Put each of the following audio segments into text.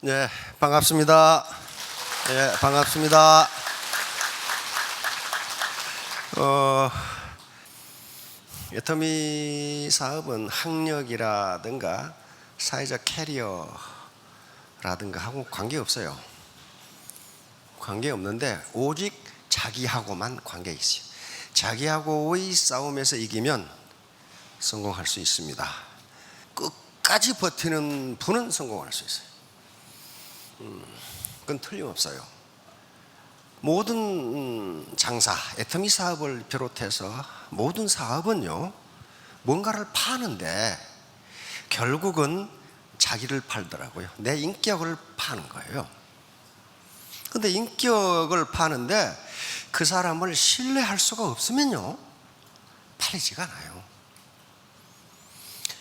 네, 반갑습니다. 네, 반갑습니다. 애터미 사업은 학력이라든가 사회적 캐리어라든가 하고 관계없어요. 관계없는데 오직 자기하고만 관계 있어요. 자기하고의 싸움에서 이기면 성공할 수 있습니다. 끝까지 버티는 분은 성공할 수 있어요. 그건 틀림없어요. 모든 장사, 애터미 사업을 비롯해서 모든 사업은요, 뭔가를 파는데 결국은 자기를 팔더라고요. 내 인격을 파는 거예요. 근데 인격을 파는데 그 사람을 신뢰할 수가 없으면요, 팔리지가 않아요.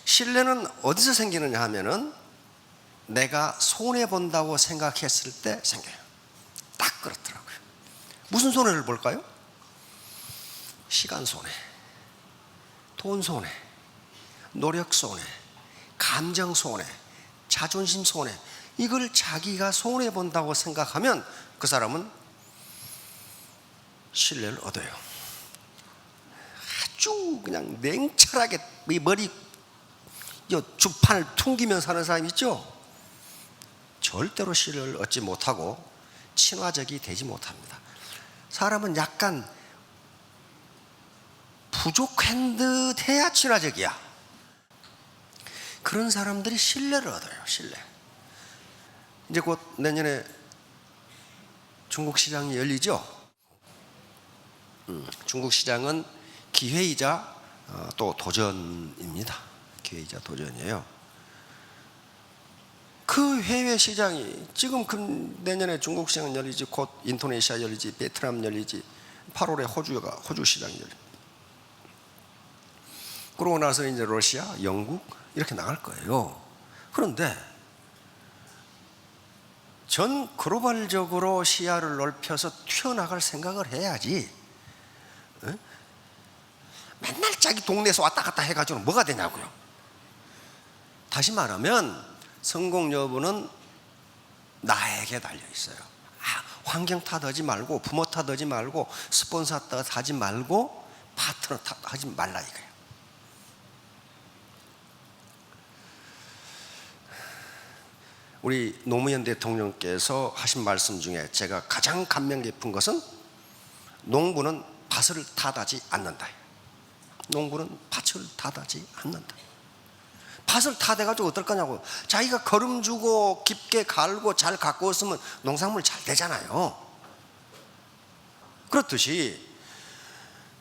신뢰는 어디서 생기느냐 하면은 내가 손해본다고 생각했을 때 생겨요. 딱 그렇더라고요. 무슨 손해를 볼까요? 시간 손해, 돈 손해, 노력 손해, 감정 손해, 자존심 손해. 이걸 자기가 손해본다고 생각하면 그 사람은 신뢰를 얻어요. 아주 그냥 냉철하게 머리 주판을 퉁기면서 사는 사람 있죠? 절대로 신뢰를 얻지 못하고 친화적이 되지 못합니다. 사람은 약간 부족한 듯 해야 친화적이야. 그런 사람들이 신뢰를 얻어요. 신뢰. 이제 곧 내년에 중국 시장이 열리죠. 중국 시장은 기회이자 또 도전입니다. 기회이자 도전이에요. 그 해외 시장이 지금 내년에 중국 시장 열리지, 곧 인도네시아 열리지, 베트남 열리지, 8월에 호주 시장이 열리지. 그러고 나서 이제 러시아, 영국 이렇게 나갈 거예요. 그런데 전 글로벌적으로 시야를 넓혀서 튀어나갈 생각을 해야지. 맨날 자기 동네에서 왔다 갔다 해가지고 뭐가 되냐고요. 다시 말하면 성공 여부는 나에게 달려 있어요. 환경 탓하지 말고, 부모 탓하지 말고, 스폰서 탓하지 말고, 파트너 탓하지 말라 이거예요. 우리 노무현 대통령께서 하신 말씀 중에 제가 가장 감명 깊은 것은 농부는 밭을 탓하지 않는다. 농부는 밭을 탓하지 않는다. 밭을 탓해가지고 어떨 거냐고. 자기가 거름 주고 깊게 갈고 잘 가꾸었으면 농작물 잘 되잖아요. 그렇듯이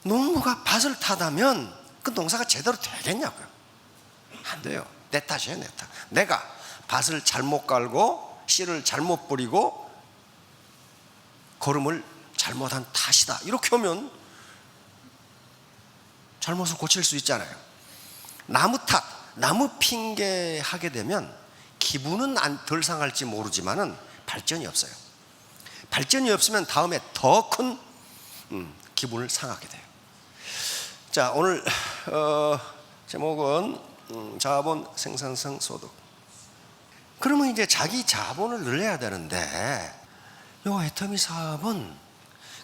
농부가 밭을 탓하면 그 농사가 제대로 되겠냐고요. 안 돼요. 내 탓이에요, 내 탓. 내가 밭을 잘못 갈고 씨를 잘못 뿌리고 거름을 잘못한 탓이다. 이렇게 하면 잘못을 고칠 수 있잖아요. 나무 탓, 나무 핑계 하게 되면 기분은 덜 상할지 모르지만은 발전이 없어요. 발전이 없으면 다음에 더 큰 기분을 상하게 돼요. 자, 오늘 제목은 자본 생산성 소득. 그러면 이제 자기 자본을 늘려야 되는데 요 애터미 사업은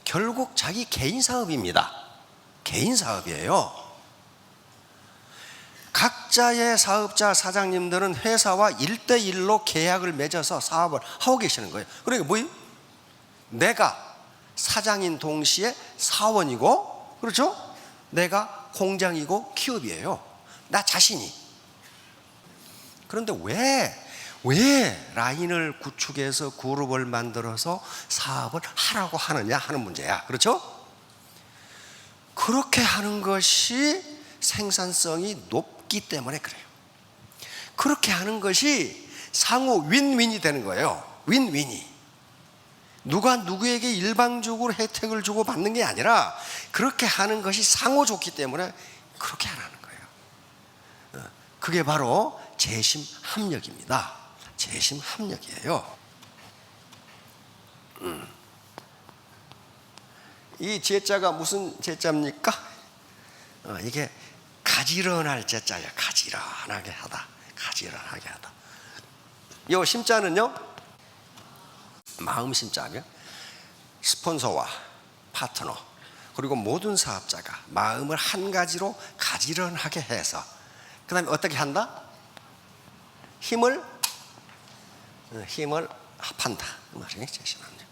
결국 자기 개인 사업입니다. 개인 사업이에요. 각자의 사업자 사장님들은 회사와 1대1로 계약을 맺어서 사업을 하고 계시는 거예요. 그러니까 뭐예요? 내가 사장인 동시에 사원이고, 그렇죠? 내가 공장이고 기업이에요. 나 자신이. 그런데 왜 라인을 구축해서 그룹을 만들어서 사업을 하라고 하느냐 하는 문제야. 그렇죠? 그렇게 하는 것이 생산성이 높기 때문에 그래요. 그렇게 하는 것이 상호 윈윈이 되는 거예요. 윈윈이. 누가 누구에게 일방적으로 혜택을 주고 받는 게 아니라 그렇게 하는 것이 상호 좋기 때문에 그렇게 하라는 거예요. 그게 바로 재심 합력입니다. 재심 합력이에요. 이 제자가 무슨 제자입니까? 이게 가지런할 제자야. 가지런하게 하다. 가지런하게 하다. 이 심자는요, 마음 심자면 스폰서와 파트너 그리고 모든 사업자가 마음을 한 가지로 가지런하게 해서 그 다음에 어떻게 한다? 힘을 합한다 그 말이에요. 제시합니다.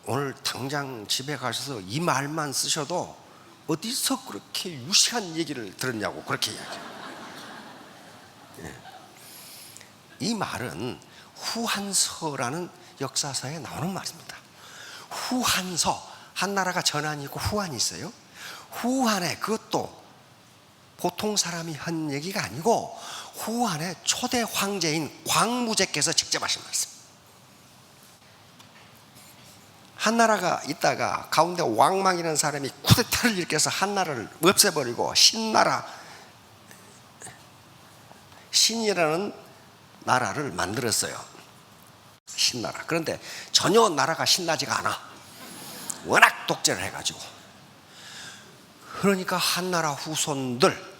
오늘 당장 집에 가셔서 이 말만 쓰셔도 어디서 그렇게 유시한 얘기를 들었냐고 그렇게 이야기해요. 이 말은 후한서라는 역사서에 나오는 말입니다. 후한서, 한나라가 전한이 있고 후한이 있어요. 후한에 그것도 보통 사람이 한 얘기가 아니고 후한의 초대 황제인 광무제께서 직접 하신 말씀. 한나라가 있다가 가운데 왕망이라는 사람이 쿠데타를 일으켜서 한나라를 없애버리고 신이라는 나라를 만들었어요. 신나라. 그런데 전혀 나라가 신나지가 않아. 워낙 독재를 해가지고. 그러니까 한나라 후손들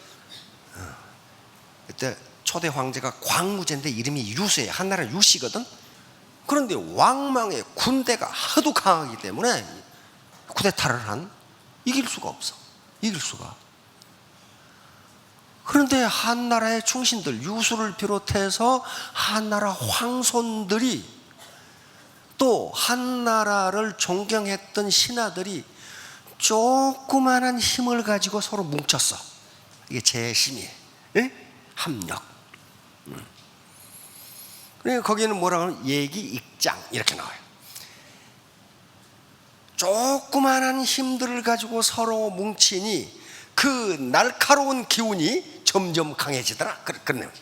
그때 초대 황제가 광무제인데 이름이 유수예요. 한나라 유씨거든. 그런데 왕망의 군대가 하도 강하기 때문에 쿠데타를 이길 수가 없어. 이길 수가. 그런데 한나라의 충신들 유수를 비롯해서 한나라 황손들이 또 한나라를 존경했던 신하들이 조그마한 힘을 가지고 서로 뭉쳤어. 이게 재심이에요. 합력. 그러니까 거기는 뭐라고 하면 예기익장 이렇게 나와요. 조그마한 힘들을 가지고 서로 뭉치니 그 날카로운 기운이 점점 강해지더라. 그런 내용.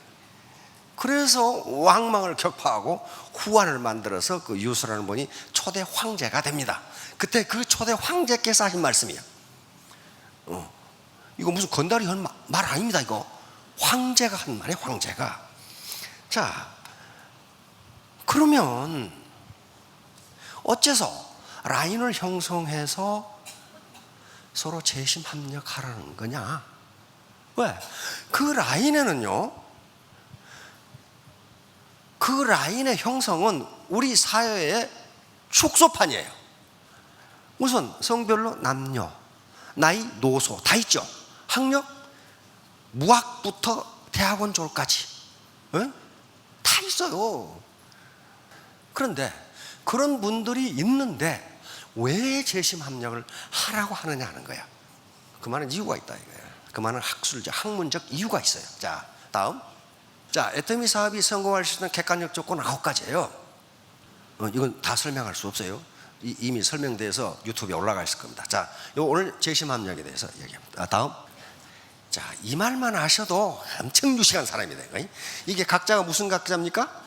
그래서 왕망을 격파하고 후한을 만들어서 그 유수라는 분이 초대 황제가 됩니다. 그때 그 초대 황제께서 하신 말씀이에요. 이거 무슨 건달이 한 말 아닙니다. 이거 황제가 한 말이에요. 황제가. 자, 그러면 어째서 라인을 형성해서 서로 재심 합력하라는 거냐? 왜? 그 라인에는요, 그 라인의 형성은 우리 사회의 축소판이에요. 우선 성별로 남녀, 나이, 노소 다 있죠. 학력, 무학부터 대학원 졸업까지 다 있어요. 그런데 그런 분들이 있는데 왜 재심 합력을 하라고 하느냐 하는 거야. 그 말은 이유가 있다 이거예요. 그 말은 학문적 이유가 있어요. 자, 다음. 자, 애터미 사업이 성공할 수 있는 객관적 조건 9가지예요. 이건 다 설명할 수 없어요. 이미 설명돼서 유튜브에 올라가 있을 겁니다. 자, 오늘 재심 합력에 대해서 얘기합니다. 다음. 자, 이 말만 하셔도 엄청 유식한 사람이다. 이게 각자가 무슨 각자입니까?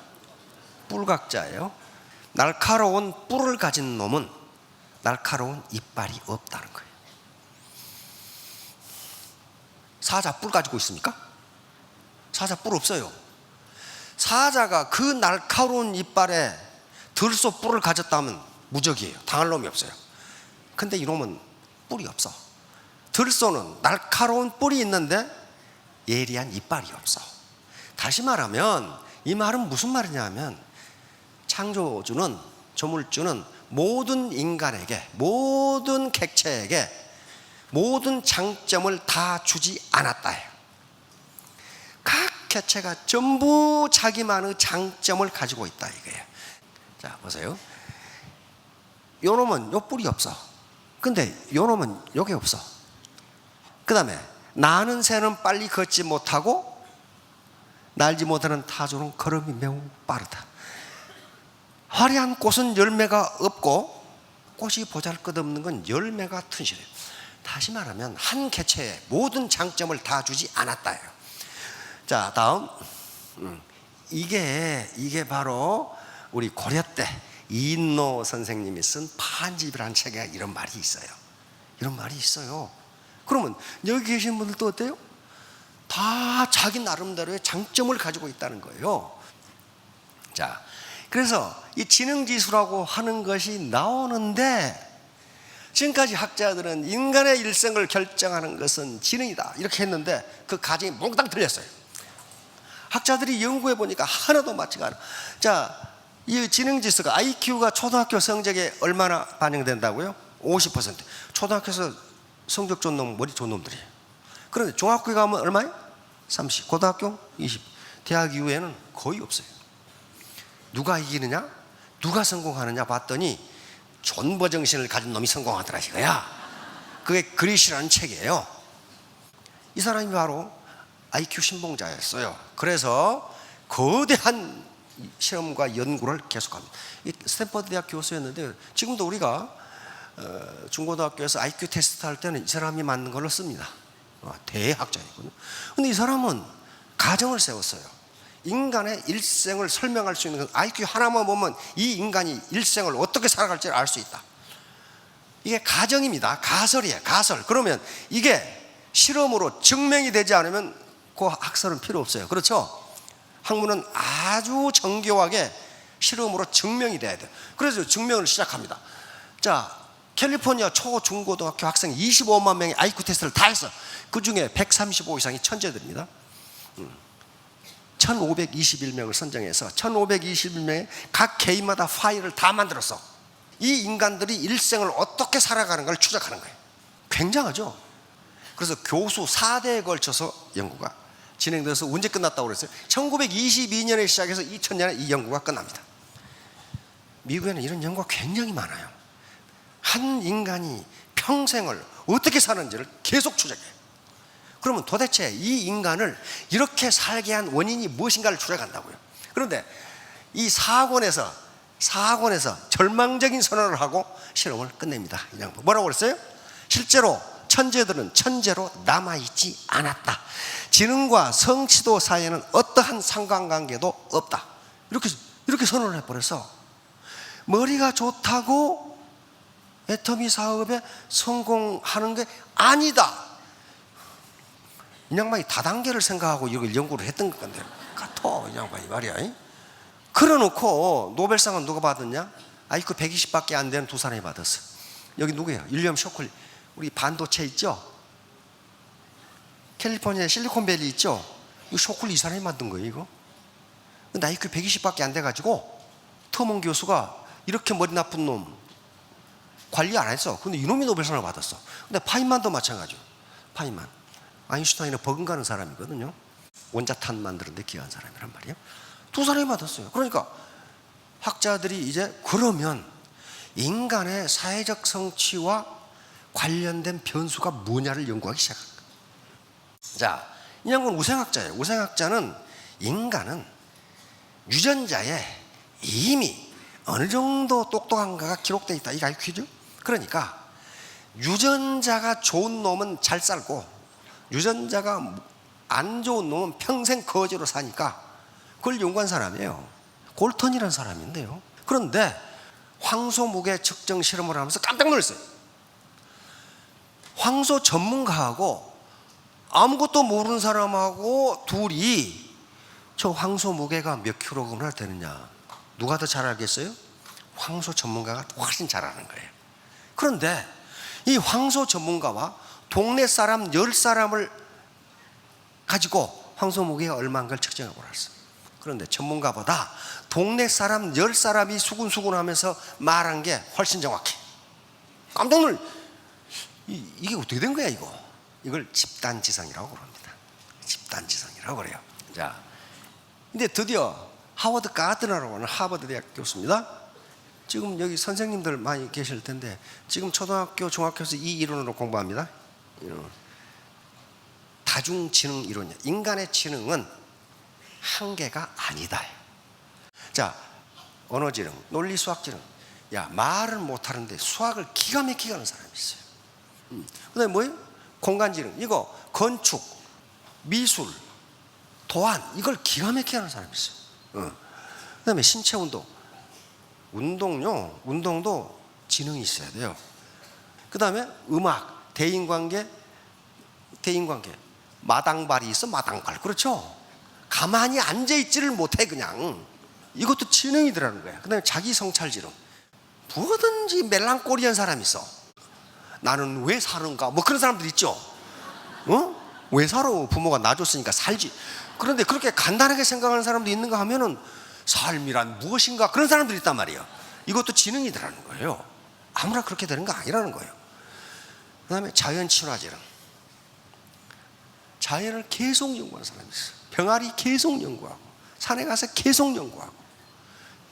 뿔각자예요. 날카로운 뿔을 가진 놈은 날카로운 이빨이 없다는 거예요. 사자 뿔 가지고 있습니까? 사자 뿔 없어요. 사자가 그 날카로운 이빨에 들소 뿔을 가졌다면 무적이에요. 당할 놈이 없어요. 근데 이놈은 뿔이 없어. 들소는 날카로운 뿔이 있는데 예리한 이빨이 없어. 다시 말하면 이 말은 무슨 말이냐면 창조주는, 조물주는 모든 인간에게, 모든 객체에게 모든 장점을 다 주지 않았다예요. 각 객체가 전부 자기만의 장점을 가지고 있다 이거예요. 자, 보세요. 요 놈은 요 뿔이 없어. 근데 요 놈은 요게 없어. 그 다음에 나는 새는 빨리 걷지 못하고 날지 못하는 타조는 걸음이 매우 빠르다. 화려한 꽃은 열매가 없고 꽃이 보잘것없는 건 열매가 튼실해요. 다시 말하면 한 개체의 모든 장점을 다 주지 않았다예요. 자, 다음. 이게 바로 우리 고려 때 이인노 선생님이 쓴 판집이라는 책에 이런 말이 있어요. 이런 말이 있어요. 그러면 여기 계신 분들도 어때요? 다 자기 나름대로의 장점을 가지고 있다는 거예요. 자, 그래서 이 지능지수라고 하는 것이 나오는데 지금까지 학자들은 인간의 일생을 결정하는 것은 지능이다 이렇게 했는데 그 가정이 몽땅 틀렸어요. 학자들이 연구해 보니까 하나도 맞지가 않아. 자, 이 지능지수가 IQ가 초등학교 성적에 얼마나 반영된다고요? 50%. 초등학교에서 성적 좋은 놈, 머리 좋은 놈들이에요. 그런데 중학교에 가면 얼마예요? 30. 고등학교 20. 대학 이후에는 거의 없어요. 누가 이기느냐? 누가 성공하느냐 봤더니 존버 정신을 가진 놈이 성공하더라 이거야. 그게 그릿이라는 책이에요. 이 사람이 바로 IQ 신봉자였어요. 그래서 거대한 실험과 연구를 계속합니다. 스탠퍼드 대학 교수였는데 지금도 우리가 중고등학교에서 IQ 테스트 할 때는 이 사람이 맞는 걸로 씁니다. 대학자이거든요. 근데 이 사람은 가정을 세웠어요. 인간의 일생을 설명할 수 있는 IQ 하나만 보면 이 인간이 일생을 어떻게 살아갈지를 알 수 있다. 이게 가정입니다. 가설이에요. 가설. 그러면 이게 실험으로 증명이 되지 않으면 그 학설은 필요 없어요. 그렇죠? 학문은 아주 정교하게 실험으로 증명이 돼야 돼요. 그래서 증명을 시작합니다. 자, 캘리포니아 초, 중고등학교 학생 25만 명의 IQ 테스트를 다 했어. 그 중에 135 이상이 천재들입니다. 1521명을 선정해서 1521명의 각 개인마다 파일을 다 만들었어. 이 인간들이 일생을 어떻게 살아가는 걸 추적하는 거예요. 굉장하죠? 그래서 교수 4대에 걸쳐서 연구가 진행돼서 언제 끝났다고 그랬어요? 1922년에 시작해서 2000년에 이 연구가 끝납니다. 미국에는 이런 연구가 굉장히 많아요. 한 인간이 평생을 어떻게 사는지를 계속 추적해요. 그러면 도대체 이 인간을 이렇게 살게 한 원인이 무엇인가를 추적한다고요. 그런데 이 사학원에서 절망적인 선언을 하고 실험을 끝냅니다. 뭐라고 그랬어요? 실제로 천재들은 천재로 남아있지 않았다. 지능과 성취도 사이에는 어떠한 상관관계도 없다. 이렇게 선언을 해버려서 머리가 좋다고 애터미 사업에 성공하는 게 아니다. 이 양반이 다단계를 생각하고 이걸 연구를 했던 것 같은데 같아. 이 양반이 말이야. 그래놓고 노벨상은 누가 받았냐? IQ 120밖에 안 되는 두 사람이 받았어. 여기 누구예요? 윌리엄 쇼클리. 우리 반도체 있죠? 캘리포니아 실리콘밸리 있죠? 이거 쇼클리 이 사람이 만든 거예요 이거. 근데 IQ 120밖에 안 돼가지고 터먼 교수가 이렇게 머리 나쁜 놈 관리 안 했어. 근데 이놈이 노벨상을 받았어. 근데 파인만도 마찬가지요. 파인만. 아인슈타인은 버금가는 사람이거든요. 원자탄 만드는데 귀한 사람이란 말이에요. 두 사람이 받았어요. 그러니까 학자들이 이제 그러면 인간의 사회적 성취와 관련된 변수가 뭐냐를 연구하기 시작합니다. 자, 이 양반은 우생학자예요. 우생학자는 인간은 유전자에 이미 어느 정도 똑똑한가가 기록되어 있다. 이게 IQ죠? 그러니까 유전자가 좋은 놈은 잘 살고 유전자가 안 좋은 놈은 평생 거지로 사니까 그걸 연구한 사람이에요. 골턴이라는 사람인데요. 그런데 황소 무게 측정 실험을 하면서 깜짝 놀랐어요. 황소 전문가하고 아무것도 모르는 사람하고 둘이 저 황소 무게가 몇 킬로그램이나 되느냐 누가 더 잘 알겠어요? 황소 전문가가 훨씬 잘 아는 거예요. 그런데 이 황소 전문가와 동네 사람 10사람을 가지고 황소 무게가 얼마인 걸 측정해 보았어요. 그런데 전문가보다 동네 사람 10사람이 수근수근하면서 말한 게 훨씬 정확해. 깜짝 놀. 이게 어떻게 된 거야 이거? 이걸 집단지성이라고 부릅니다. 집단지성이라고 그래요. 자, 근데 드디어 하워드 가드너라고 하는 하버드 대학 교수입니다. 지금 여기 선생님들 많이 계실 텐데 지금 초등학교, 중학교에서 이 이론으로 공부합니다. 다중지능 이론이야. 인간의 지능은 한계가 아니다. 자, 언어지능, 논리수학지능. 야, 말을 못하는데 수학을 기가 막히게 하는 사람이 있어요. 그 다음에 뭐예요? 공간지능. 이거 건축, 미술, 도안 이걸 기가 막히게 하는 사람이 있어요. 그 다음에 신체운동. 운동도 지능이 있어야 돼요. 그 다음에 음악, 대인관계. 마당발이 있어, 마당발. 그렇죠? 가만히 앉아있지를 못해, 그냥. 이것도 지능이더라는 거야. 그 다음에 자기성찰지능. 뭐든지 멜랑꼬리한 사람이 있어. 나는 왜 사는가? 뭐 그런 사람들 있죠? 왜 살아? 부모가 놔줬으니까 살지. 그런데 그렇게 간단하게 생각하는 사람도 있는가 하면은 삶이란 무엇인가 그런 사람들이 있단 말이에요. 이것도 지능이더라는 거예요. 아무나 그렇게 되는 거 아니라는 거예요. 그 다음에 자연 친화지능. 자연을 계속 연구하는 사람이 있어요. 병아리 계속 연구하고 산에 가서 계속 연구하고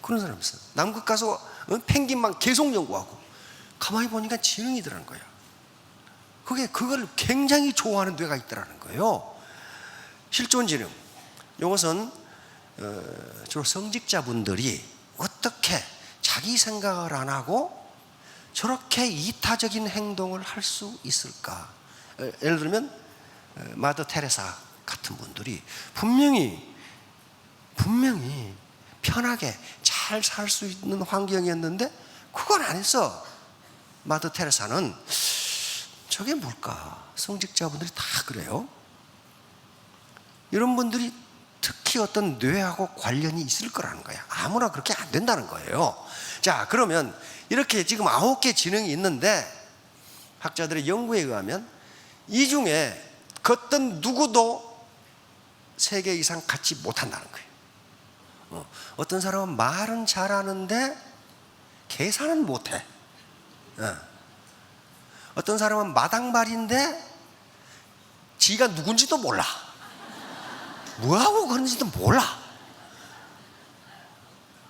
그런 사람이 있어요. 남극 가서 펭귄만 계속 연구하고. 가만히 보니까 지능이더라는 거예요. 그걸 굉장히 좋아하는 데가 있더라는 거예요. 실존지능. 이것은 주로 성직자분들이 어떻게 자기 생각을 안 하고 저렇게 이타적인 행동을 할 수 있을까? 예를 들면 마더 테레사 같은 분들이 분명히 편하게 잘 살 수 있는 환경이었는데 그걸 안 했어. 마더 테레사는 저게 뭘까? 성직자분들이 다 그래요. 이런 분들이 특히 어떤 뇌하고 관련이 있을 거라는 거야. 아무나 그렇게 안 된다는 거예요. 자, 그러면 이렇게 지금 9개 지능이 있는데 학자들의 연구에 의하면 이 중에 어떤 누구도 3개 이상 갖지 못한다는 거예요. 어떤 사람은 말은 잘하는데 계산은 못해. 어떤 사람은 마당발인데 지가 누군지도 몰라. 뭐하고 그런지도 몰라.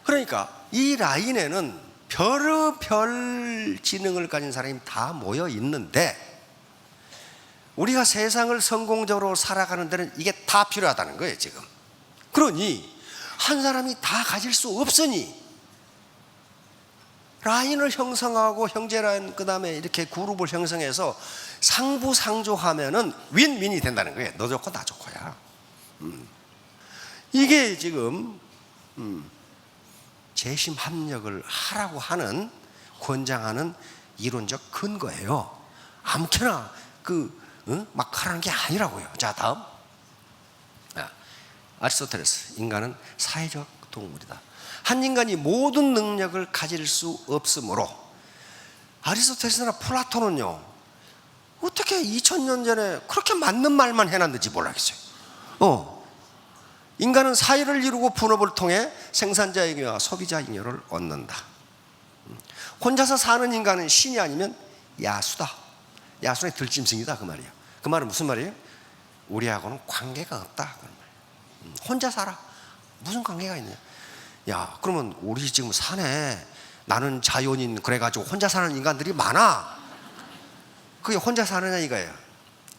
그러니까 이 라인에는 별의별 지능을 가진 사람이 다 모여 있는데 우리가 세상을 성공적으로 살아가는 데는 이게 다 필요하다는 거예요 지금. 그러니 한 사람이 다 가질 수 없으니 라인을 형성하고 형제 라인 그 다음에 이렇게 그룹을 형성해서 상부상조하면은 윈윈이 된다는 거예요. 너 좋고 나 좋고야. 이게 지금 재심 합력을 하라고 하는 권장하는 이론적 근거예요. 아무렇게나 막 하라는 게 아니라고요. 자, 다음. 아리스토텔레스. 인간은 사회적 동물이다. 한 인간이 모든 능력을 가질 수 없으므로 아리스토텔레스나 플라톤은요 어떻게 2000년 전에 그렇게 맞는 말만 해놨는지 몰라겠어요. 인간은 사회를 이루고 분업을 통해 생산자 잉여와 소비자 잉여를 얻는다. 혼자서 사는 인간은 신이 아니면 야수다. 야수의 들짐승이다 그 말이에요. 그 말은 무슨 말이에요? 우리하고는 관계가 없다 그 말이에요. 혼자 살아. 무슨 관계가 있냐? 야, 그러면 우리 지금 산에 나는 자연인 그래가지고 혼자 사는 인간들이 많아. 그게 혼자 사느냐 이거예요?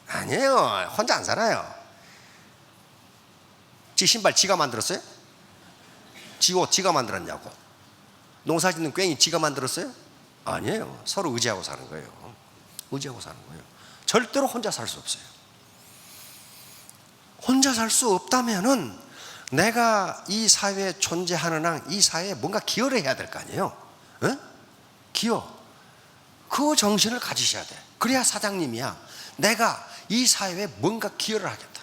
아니에요. 혼자 안 살아요. 지 신발 지가 만들었어요? 지 옷 지가 만들었냐고? 농사 짓는 괭이 지가 만들었어요? 아니에요. 서로 의지하고 사는 거예요. 의지하고 사는 거예요. 절대로 혼자 살 수 없어요. 혼자 살 수 없다면은 내가 이 사회에 존재하는 한 이 사회에 뭔가 기여를 해야 될 거 아니에요? 기여. 그 정신을 가지셔야 돼. 그래야 사장님이야. 내가 이 사회에 뭔가 기여를 하겠다.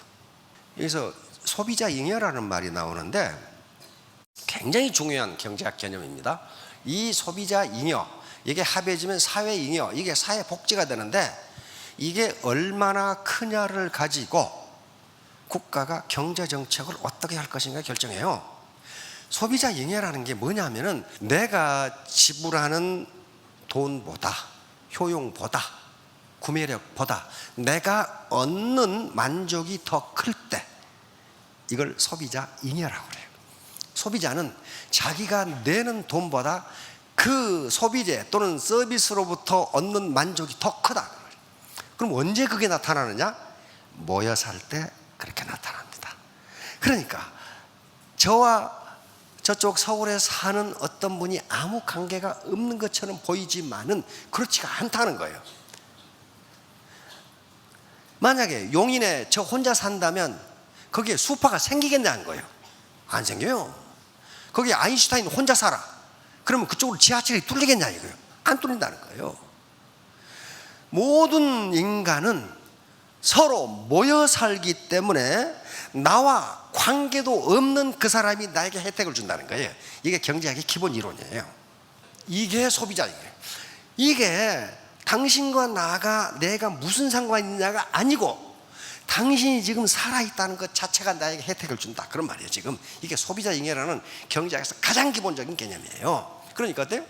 그래서 소비자 잉여라는 말이 나오는데 굉장히 중요한 경제학 개념입니다. 이 소비자 잉여, 이게 합해지면 사회 잉여, 이게 사회 복지가 되는데 이게 얼마나 크냐를 가지고 국가가 경제 정책을 어떻게 할 것인가 결정해요. 소비자 잉여라는 게 뭐냐면은 내가 지불하는 돈보다 효용보다 구매력보다 내가 얻는 만족이 더 클 때 이걸 소비자 잉여라고 그래요. 소비자는 자기가 내는 돈보다 그 소비재 또는 서비스로부터 얻는 만족이 더 크다. 그럼 언제 그게 나타나느냐? 모여 살 때 그렇게 나타납니다. 그러니까 저와 저쪽 서울에 사는 어떤 분이 아무 관계가 없는 것처럼 보이지만은 그렇지가 않다는 거예요. 만약에 용인에 저 혼자 산다면 거기에 수파가 생기겠냐는 거예요. 안 생겨요. 거기에 아인슈타인 혼자 살아. 그러면 그쪽으로 지하철이 뚫리겠냐 이거예요. 안 뚫린다는 거예요. 모든 인간은 서로 모여 살기 때문에 나와 관계도 없는 그 사람이 나에게 혜택을 준다는 거예요. 이게 경제학의 기본 이론이에요. 이게 소비자예요. 이게 당신과 나가 내가 무슨 상관이 있냐가 아니고 당신이 지금 살아있다는 것 자체가 나에게 혜택을 준다, 그런 말이에요. 지금 이게 소비자 잉여라는 경제학에서 가장 기본적인 개념이에요. 그러니까 어때요?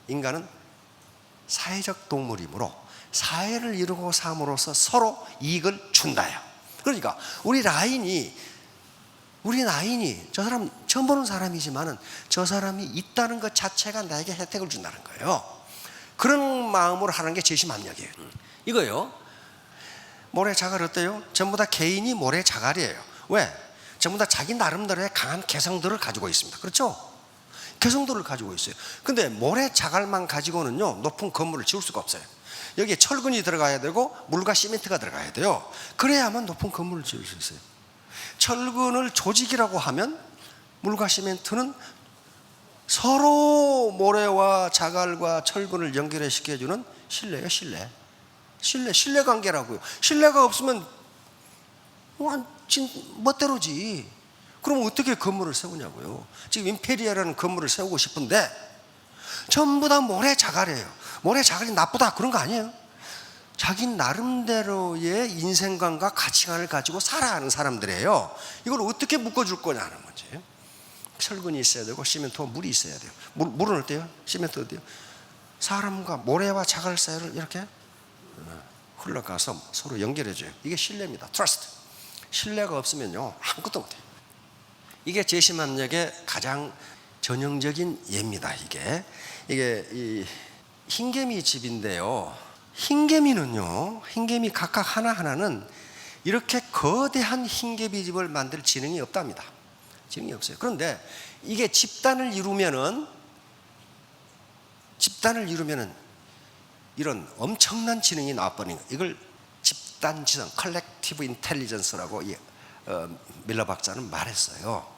인간은 사회적 동물이므로 사회를 이루고 삶으로써 서로 이익을 준다요. 그러니까 우리 라인이 저 사람 처음 보는 사람이지만은 저 사람이 있다는 것 자체가 나에게 혜택을 준다는 거예요. 그런 마음으로 하는 게 제심합력이에요. 이거요. 모래자갈 어때요? 전부 다 개인이 모래자갈이에요. 왜? 전부 다 자기 나름대로의 강한 개성들을 가지고 있습니다. 그렇죠? 개성들을 가지고 있어요. 근데 모래자갈만 가지고는요, 높은 건물을 지을 수가 없어요. 여기에 철근이 들어가야 되고 물과 시멘트가 들어가야 돼요. 그래야만 높은 건물을 지을 수 있어요. 철근을 조직이라고 하면 물과 시멘트는 서로 모래와 자갈과 철근을 연결해 시켜주는 신뢰예요. 신뢰 관계라고요. 신뢰가 없으면 멋대로지. 그럼 어떻게 건물을 세우냐고요. 지금 임페리아라는 건물을 세우고 싶은데 전부 다 모래 자갈이에요. 모래 자갈이 나쁘다 그런 거 아니에요. 자기 나름대로의 인생관과 가치관을 가지고 살아가는 사람들이에요. 이걸 어떻게 묶어줄 거냐는 문제예요. 철근이 있어야 되고 시멘트와 물이 있어야 돼요. 물은 어때요? 시멘트 어때요? 사람과 모래와 자갈 사이를 이렇게 흘러가서 서로 연결해줘요. 이게 신뢰입니다. 트러스트. 신뢰가 없으면요, 아무것도 못해요. 이게 제심합력의 가장 전형적인 예입니다. 이게 이 흰개미 집인데요. 흰개미 각각 하나하나는 이렇게 거대한 흰개미 집을 만들 지능이 없답니다. 지능이 없어요. 그런데 이게 집단을 이루면은 이런 엄청난 지능이 나와버리는 거예요. 이걸 집단 지능, 컬렉티브 인텔리전스라고 밀러 박사는 말했어요.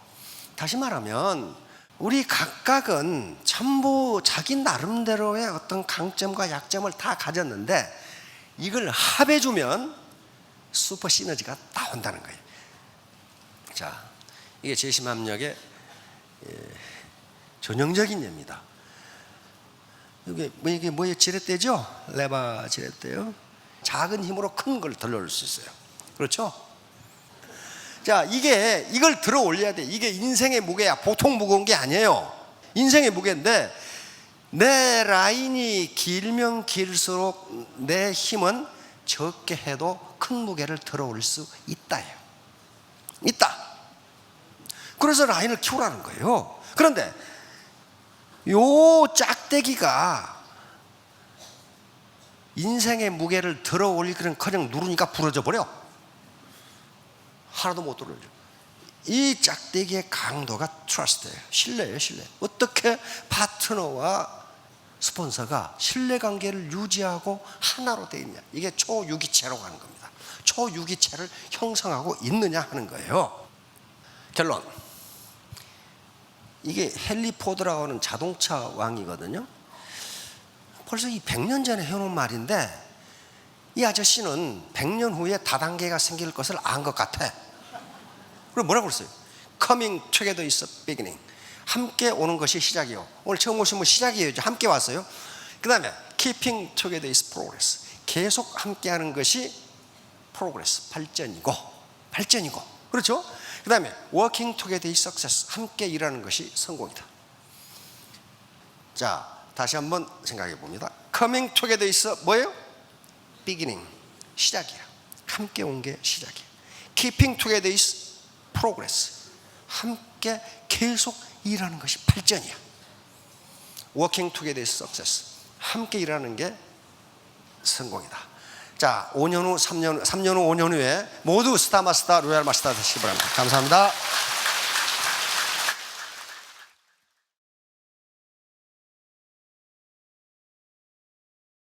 다시 말하면 우리 각각은 전부 자기 나름대로의 어떤 강점과 약점을 다 가졌는데 이걸 합해주면 슈퍼 시너지가 나온다는 거예요. 자, 이게 제심합력의 전형적인 예입니다. 이게 뭐예요? 지렛대죠? 레바 지렛대요. 작은 힘으로 큰 걸 들어올 수 있어요. 그렇죠? 자, 이걸 들어 올려야 돼. 이게 인생의 무게야. 보통 무거운 게 아니에요. 인생의 무게인데 내 라인이 길면 길수록 내 힘은 적게 해도 큰 무게를 들어 올릴 수 있다예요. 있다. 그래서 라인을 키우라는 거예요. 그런데 요 짝대기가 인생의 무게를 들어 올리기는커녕 누르니까 부러져 버려. 하나도 못 들어올려. 이 짝대기의 강도가 트러스트예요. 신뢰예요. 신뢰. 어떻게 파트너와 스폰서가 신뢰관계를 유지하고 하나로 되어 있냐. 이게 초유기체라고 하는 겁니다. 초유기체를 형성하고 있느냐 하는 거예요. 결론. 이게 헨리 포드라고 하는 자동차 왕이거든요. 벌써 이 100년 전에 해놓은 말인데 이 아저씨는 100년 후에 다단계가 생길 것을 안 것 같아. 그럼 뭐라고 그랬어요? Coming together is beginning. 함께 오는 것이 시작이요. 오늘 처음 오신 분 시작이에요. 함께 왔어요. 그 다음에 Keeping together is progress. 계속 함께하는 것이 progress, 발전이고. 그렇죠? 그 다음에 working together is success. 함께 일하는 것이 성공이다. 자, 다시 한번 생각해 봅니다. Coming together is 뭐예요? beginning. 시작이야. 함께 온 게 시작이야. Keeping together is progress. 함께 계속 일하는 것이 발전이야. Working together is success. 함께 일하는 게 성공이다. 자, 5년 후, 3년 후, 5년 후에 모두 스타 마스터, 로얄 마스터 되시기 바랍니다. 감사합니다.